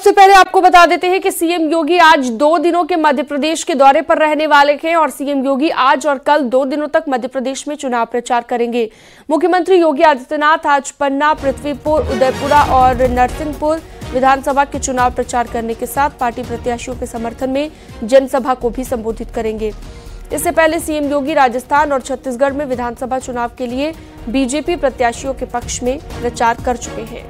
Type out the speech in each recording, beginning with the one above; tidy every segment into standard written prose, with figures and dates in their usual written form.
सबसे पहले आपको बता देते हैं कि सीएम योगी आज 2 दिनों के मध्य प्रदेश के दौरे पर रहने वाले हैं और सीएम योगी आज और कल 2 दिनों तक मध्य प्रदेश में चुनाव प्रचार करेंगे। मुख्यमंत्री योगी आदित्यनाथ आज पन्ना, पृथ्वीपुर, उदयपुरा और नरसिंहपुर विधानसभा के चुनाव प्रचार करने के साथ पार्टी प्रत्याशियों के समर्थन में जनसभा को भी संबोधित करेंगे। इससे पहले सीएम योगी राजस्थान और छत्तीसगढ़ में विधानसभा चुनाव के लिए बीजेपी प्रत्याशियों के पक्ष में प्रचार कर चुके हैं।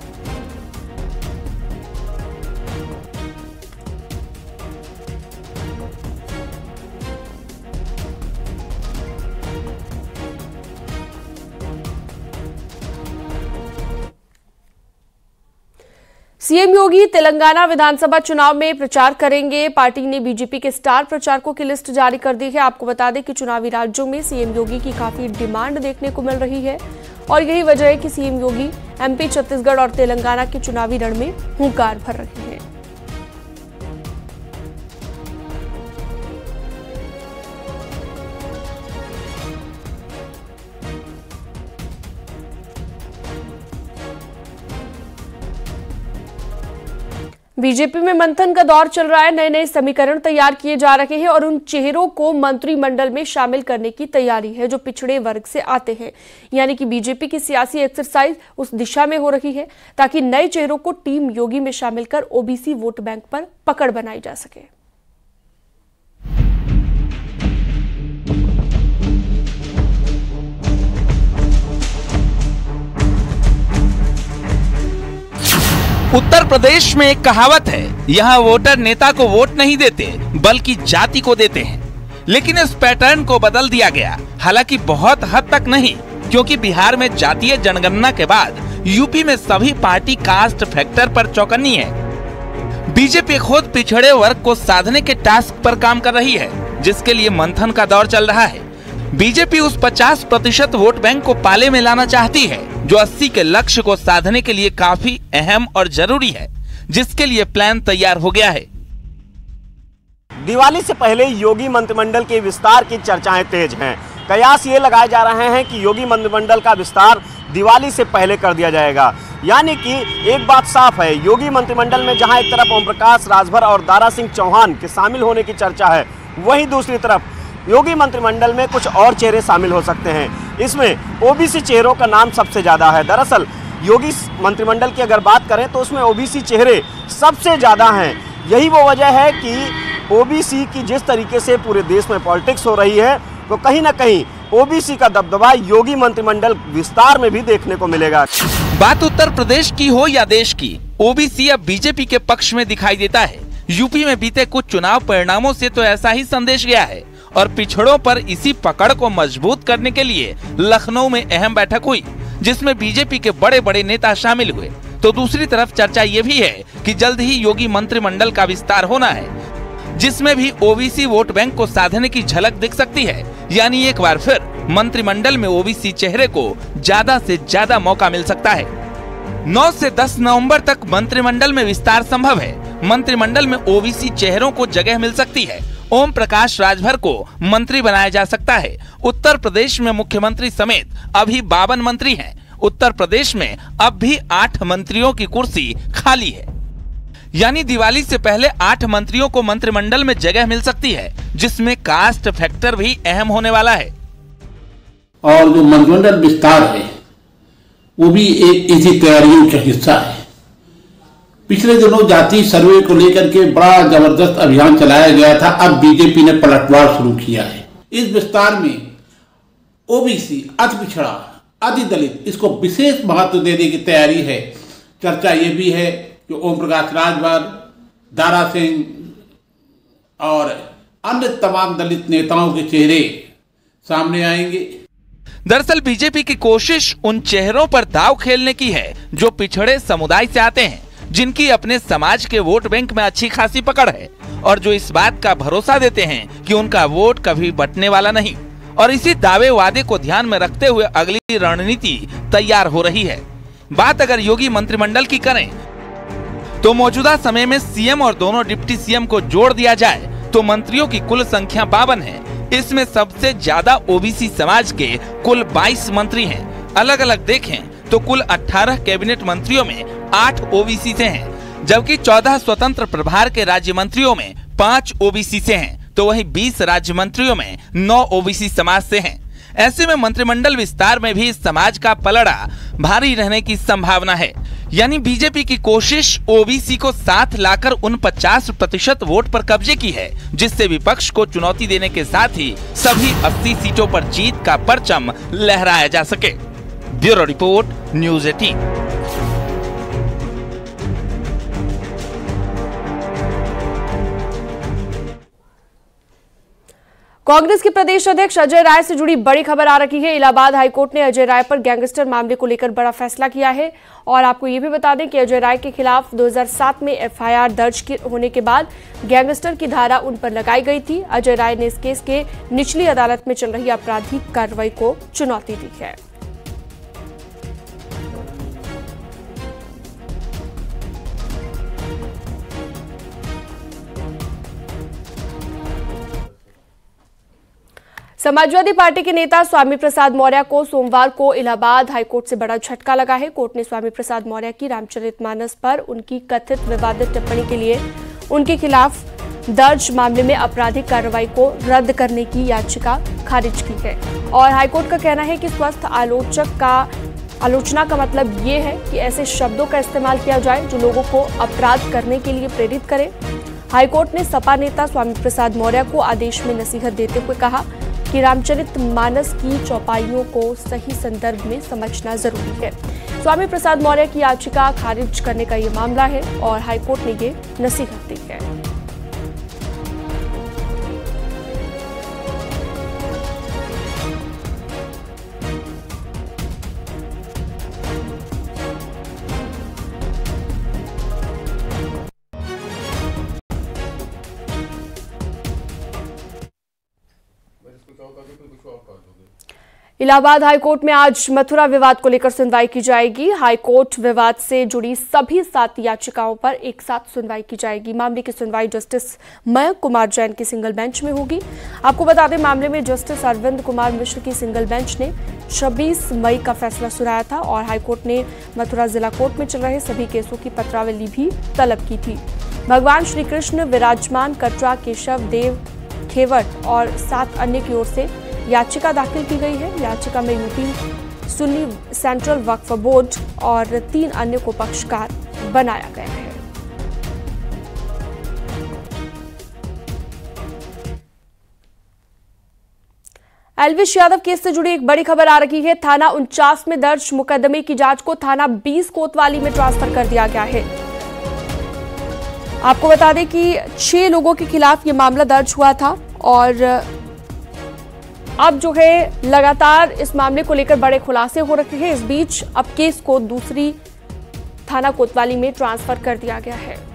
सीएम योगी तेलंगाना विधानसभा चुनाव में प्रचार करेंगे। पार्टी ने बीजेपी के स्टार प्रचारकों की लिस्ट जारी कर दी है। आपको बता दें कि चुनावी राज्यों में सीएम योगी की काफी डिमांड देखने को मिल रही है और यही वजह है कि सीएम योगी एमपी, छत्तीसगढ़ और तेलंगाना के चुनावी रण में हुंकार भर रहे हैं। बीजेपी में मंथन का दौर चल रहा है। नए नए समीकरण तैयार किए जा रहे हैं और उन चेहरों को मंत्रिमंडल में शामिल करने की तैयारी है जो पिछड़े वर्ग से आते हैं। यानी कि बीजेपी की सियासी एक्सरसाइज उस दिशा में हो रही है ताकि नए चेहरों को टीम योगी में शामिल कर ओबीसी वोट बैंक पर पकड़ बनाई जा सके। उत्तर प्रदेश में एक कहावत है, यहाँ वोटर नेता को वोट नहीं देते बल्कि जाति को देते हैं। लेकिन इस पैटर्न को बदल दिया गया, हालांकि बहुत हद तक नहीं, क्योंकि बिहार में जातीय जनगणना के बाद यूपी में सभी पार्टी कास्ट फैक्टर पर चौकन्नी है। बीजेपी खुद पिछड़े वर्ग को साधने के टास्क पर काम कर रही है, जिसके लिए मंथन का दौर चल रहा है। बीजेपी उस 50% वोट बैंक को पाले में लाना चाहती है जो 80 के लक्ष्य को साधने के लिए काफी अहम और जरूरी है, जिसके लिए प्लान तैयार हो गया है। दिवाली से पहले योगी मंत्रिमंडल के विस्तार की चर्चाएं तेज हैं। कयास ये लगाए जा रहे हैं कि योगी मंत्रिमंडल का विस्तार दिवाली से पहले कर दिया जाएगा। यानी कि एक बात साफ है, योगी मंत्रिमंडल में जहां एक तरफ ओम प्रकाश राजभर और दारा सिंह चौहान के शामिल होने की चर्चा है, वहीं दूसरी तरफ योगी मंत्रिमंडल में कुछ और चेहरे शामिल हो सकते हैं। इसमें ओबीसी चेहरों का नाम सबसे ज्यादा है। दरअसल योगी मंत्रिमंडल की अगर बात करें तो उसमें ओबीसी चेहरे सबसे ज्यादा हैं। यही वो वजह है कि ओबीसी की जिस तरीके से पूरे देश में पॉलिटिक्स हो रही है, तो कहीं ना कहीं ओबीसी का दबदबा योगी मंत्रिमंडल विस्तार में भी देखने को मिलेगा। बात उत्तर प्रदेश की हो या देश की, ओबीसी अब बीजेपी के पक्ष में दिखाई देता है। यूपी में बीते कुछ चुनाव परिणामों से तो ऐसा ही संदेश गया है और पिछड़ों पर इसी पकड़ को मजबूत करने के लिए लखनऊ में अहम बैठक हुई, जिसमें बीजेपी के बड़े बड़े नेता शामिल हुए। तो दूसरी तरफ चर्चा ये भी है कि जल्द ही योगी मंत्रिमंडल का विस्तार होना है, जिसमें भी ओबीसी वोट बैंक को साधने की झलक दिख सकती है। यानी एक बार फिर मंत्रिमंडल में ओबीसी चेहरे को ज्यादा से ज्यादा मौका मिल सकता है। 9 से 10 नवंबर तक मंत्रिमंडल में विस्तार संभव है। मंत्रिमंडल में ओबीसी चेहरों को जगह मिल सकती है। ओम प्रकाश राजभर को मंत्री बनाया जा सकता है। उत्तर प्रदेश में मुख्यमंत्री समेत अभी 52 मंत्री हैं। उत्तर प्रदेश में अब भी 8 मंत्रियों की कुर्सी खाली है। यानी दिवाली से पहले 8 मंत्रियों को मंत्रिमंडल में जगह मिल सकती है, जिसमें कास्ट फैक्टर भी अहम होने वाला है। और जो मंत्रिमंडल विस्तार है वो भी एक इसी तैयारियों का हिस्सा है। पिछले दिनों जाति सर्वे को लेकर के बड़ा जबरदस्त अभियान चलाया गया था। अब बीजेपी ने पलटवार शुरू किया है। इस विस्तार में ओबीसी, अति पिछड़ा, अति दलित, इसको विशेष महत्व देने की तैयारी है। चर्चा ये भी है कि ओम प्रकाश राजभर, दारा सिंह और अन्य तमाम दलित नेताओं के चेहरे सामने आएंगे। दरअसल बीजेपी की कोशिश उन चेहरों पर दांव खेलने की है जो पिछड़े समुदाय से आते हैं, जिनकी अपने समाज के वोट बैंक में अच्छी खासी पकड़ है और जो इस बात का भरोसा देते हैं कि उनका वोट कभी बंटने वाला नहीं। और इसी दावे वादे को ध्यान में रखते हुए अगली रणनीति तैयार हो रही है। बात अगर योगी मंत्रिमंडल की करें तो मौजूदा समय में सीएम और दोनों डिप्टी सीएम को जोड़ दिया जाए तो मंत्रियों की कुल संख्या 52 है। इसमें सबसे ज्यादा ओबीसी समाज के कुल 22 मंत्री हैं। अलग अलग देखें तो कुल 18 कैबिनेट मंत्रियों में 8 ओबीसी से हैं, जबकि 14 स्वतंत्र प्रभार के राज्य मंत्रियों में 5 ओबीसी से हैं, तो वहीं 20 राज्य मंत्रियों में 9 ओबीसी समाज से हैं। ऐसे में मंत्रिमंडल विस्तार में भी इस समाज का पलड़ा भारी रहने की संभावना है। यानी बीजेपी की कोशिश ओबीसी को साथ लाकर उन 50% वोट पर कब्जे की है, जिससे विपक्ष को चुनौती देने के साथ ही सभी 80 सीटों पर जीत का परचम लहराया जा सके। Bureau report, news 18। कांग्रेस के प्रदेश अध्यक्ष अजय राय से जुड़ी बड़ी खबर आ रही है। इलाहाबाद हाईकोर्ट ने अजय राय पर गैंगस्टर मामले को लेकर बड़ा फैसला किया है और आपको ये भी बता दें कि अजय राय के खिलाफ 2007 में एफआईआर दर्ज होने के बाद गैंगस्टर की धारा उन पर लगाई गई थी। अजय राय ने इस केस के निचली अदालत में चल रही आपराधिक कार्रवाई को चुनौती दी है। समाजवादी पार्टी के नेता स्वामी प्रसाद मौर्य को सोमवार को इलाहाबाद हाईकोर्ट से बड़ा झटका लगा है। कोर्ट ने स्वामी प्रसाद मौर्य की रामचरितमानस पर उनकी कथित विवादित टिप्पणी के लिए उनके खिलाफ दर्ज मामले में आपराधिक कार्रवाई को रद्द करने की याचिका खारिज की है और हाईकोर्ट का कहना है कि स्वस्थ आलोचना का मतलब ये है कि ऐसे शब्दों का इस्तेमाल किया जाए जो लोगों को अपराध करने के लिए प्रेरित करे। हाईकोर्ट ने सपा नेता स्वामी प्रसाद मौर्य को आदेश में नसीहत देते हुए कहा कि रामचरितमानस की चौपाइयों को सही संदर्भ में समझना जरूरी है। स्वामी प्रसाद मौर्य की याचिका खारिज करने का ये मामला है और हाईकोर्ट ने ये नसीहत दी है। इलाहाबाद हाईकोर्ट में आज मथुरा विवाद को लेकर सुनवाई की जाएगी। हाईकोर्ट विवाद से जुड़ी सभी 7 याचिकाओं पर एक साथ सुनवाई की जाएगी। मामले की सुनवाई जस्टिस मयंक कुमार जैन की सिंगल बेंच में होगी। आपको बता दें, मामले में जस्टिस अरविंद कुमार मिश्र की सिंगल बेंच ने 26 मई का फैसला सुनाया था और हाईकोर्ट ने मथुरा जिला कोर्ट में चल रहे सभी केसों की पत्रावली भी तलब की थी। भगवान श्री कृष्ण विराजमान कटरा केशव देव खेवट और 7 अन्य की ओर से याचिका दाखिल की गई है। याचिका में यूपी सुन्नी सेंट्रल वक्फ बोर्ड और 3 अन्य को पक्षकार बनाया गया है। एल्विश यादव केस से जुड़ी एक बड़ी खबर आ रही है। थाना 49 में दर्ज मुकदमे की जांच को थाना 20 कोतवाली में ट्रांसफर कर दिया गया है। आपको बता दें कि 6 लोगों के खिलाफ ये मामला दर्ज हुआ था और अब जो है लगातार इस मामले को लेकर बड़े खुलासे हो रखे हैं। इस बीच अब केस को दूसरी थाना कोतवाली में ट्रांसफर कर दिया गया है।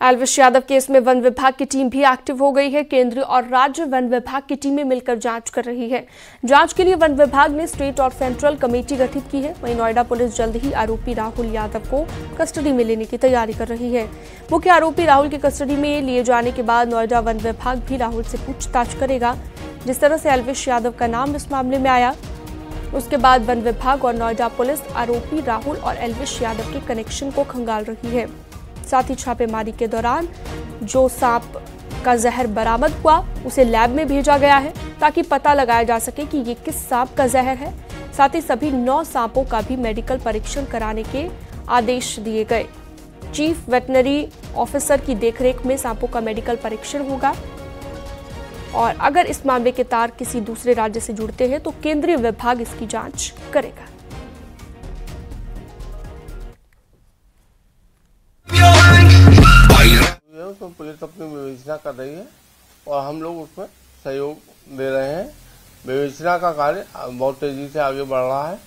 एल्विश यादव केस में वन विभाग की टीम भी एक्टिव हो गई है। केंद्रीय और राज्य वन विभाग की टीमें मिलकर जांच कर रही है। जांच के लिए वन विभाग ने स्टेट और सेंट्रल कमेटी गठित की है। वहीं नोएडा पुलिस जल्द ही आरोपी राहुल यादव को कस्टडी में लेने की तैयारी कर रही है। मुख्य आरोपी राहुल की कस्टडी में लिए जाने के बाद नोएडा वन विभाग भी राहुल से पूछताछ करेगा। जिस तरह से एल्विश यादव का नाम इस मामले में आया, उसके बाद वन विभाग और नोएडा पुलिस आरोपी राहुल और एल्विश यादव के कनेक्शन को खंगाल रही है। साथ ही छापेमारी के दौरान जो सांप का जहर बरामद हुआ उसे लैब में भेजा गया है ताकि पता लगाया जा सके कि ये किस सांप का जहर है। साथ ही सभी 9 सांपों का भी मेडिकल परीक्षण कराने के आदेश दिए गए। चीफ वेटनरी ऑफिसर की देखरेख में सांपों का मेडिकल परीक्षण होगा और अगर इस मामले के तार किसी दूसरे राज्य से जुड़ते हैं तो केंद्रीय विभाग इसकी जांच करेगा। तो पुलिस अपनी विवेचना कर रही है और हम लोग उसमें सहयोग दे रहे हैं। विवेचना का कार्य बहुत तेजी से आगे बढ़ रहा है।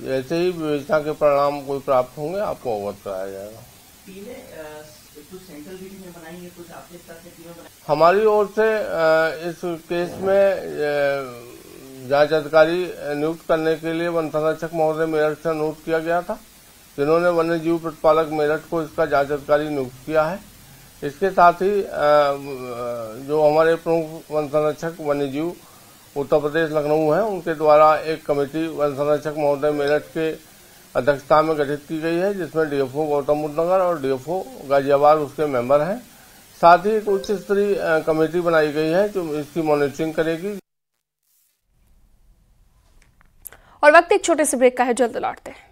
जैसे ही विवेचना के परिणाम कोई प्राप्त होंगे आपको अवगत कराया जाएगा। हमारी ओर से इस केस में जांच अधिकारी नियुक्त करने के लिए वन संरक्षक महोदय मेरठ से अनुरोध किया गया था, जिन्होंने वन्य जीव प्रतिपालक मेरठ को इसका जांच अधिकारी नियुक्त किया है। इसके साथ ही जो हमारे प्रमुख वन संरक्षक वन्य जीव उत्तर प्रदेश लखनऊ है, उनके द्वारा एक कमेटी वन संरक्षक महोदय मेरठ के अध्यक्षता में गठित की गई है, जिसमें डीएफओ गौतम बुद्ध नगर और डीएफओ गाजियाबाद उसके मेंबर हैं। साथ ही एक उच्च स्तरीय कमेटी बनाई गई है जो इसकी मॉनिटरिंग करेगी। और वक्त एक छोटे से ब्रेक का है, जल्द लौटते हैं।